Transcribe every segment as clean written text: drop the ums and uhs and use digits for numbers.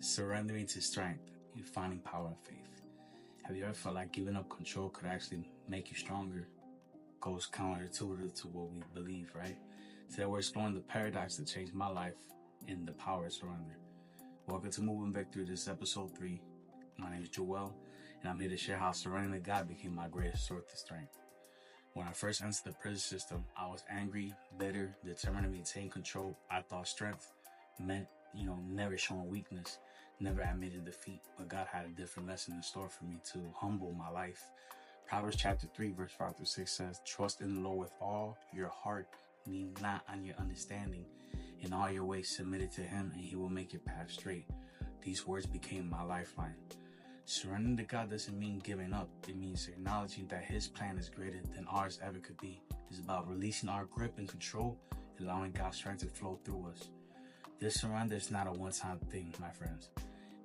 Surrendering to strength, you finding power and faith. Have you ever felt like giving up control could actually make you stronger? Goes counterintuitive to what we believe, right? Today we're exploring the paradox that changed my life in the power of surrender. Welcome to Moving Victory. This is episode 3. My name is Joel, and I'm here to share how surrendering to God became my greatest source of strength. When I first entered the prison system, I was angry, bitter, determined to maintain control. I thought strength meant, never showing weakness, never admitting defeat. But God had a different lesson in store for me to humble my life. Proverbs chapter 3, verse 5 through 6 says, "Trust in the Lord with all your heart, lean not on your understanding. In all your ways submit it to Him, and He will make your path straight." These words became my lifeline. Surrendering to God doesn't mean giving up. It means acknowledging that His plan is greater than ours ever could be. It's about releasing our grip and control, allowing God's strength to flow through us. This surrender is not a one-time thing, my friends,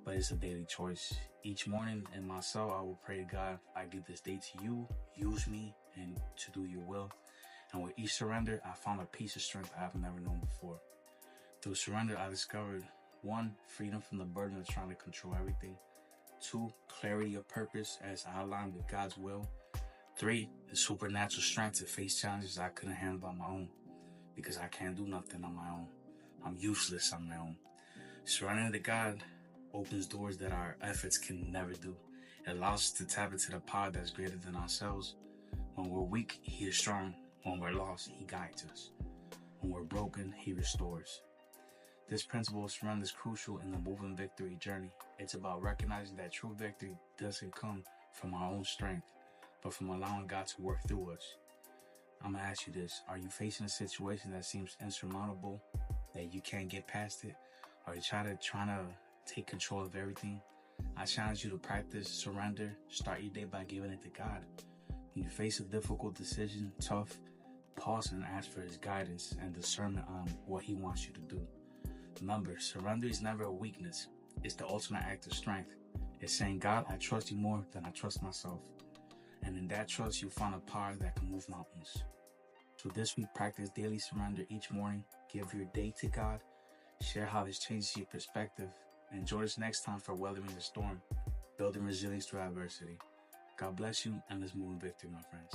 but it's a daily choice. Each morning in my cell, I will pray to God, I give this day to you, use me, and to do your will. And with each surrender, I found a piece of strength I have never known before. Through surrender, I discovered 1, freedom from the burden of trying to control everything. 2, clarity of purpose as I aligned with God's will. 3, the supernatural strength to face challenges I couldn't handle on my own, because I can't do nothing on my own. I'm useless on my own. Surrendering to God opens doors that our efforts can never do. It allows us to tap into the power that's greater than ourselves. When we're weak, He is strong. When we're lost, He guides us. When we're broken, He restores. This principle of surrender is crucial in the Moving Victory journey. It's about recognizing that true victory doesn't come from our own strength, but from allowing God to work through us. I'm going to ask you this. Are you facing a situation that seems insurmountable, that you can't get past it? Are you trying to take control of everything? I challenge you to practice surrender. Start your day by giving it to God. When you face a difficult decision, tough, pause and ask for His guidance and discernment on what He wants you to do. Remember, surrender is never a weakness. It's the ultimate act of strength. It's saying, God, I trust you more than I trust myself. And in that trust, you'll find a power that can move mountains. So this week, practice daily surrender each morning. Give your day to God. Share how this changes your perspective. And join us next time for Weathering the Storm, building resilience through adversity. God bless you, and let's move in victory, my friends.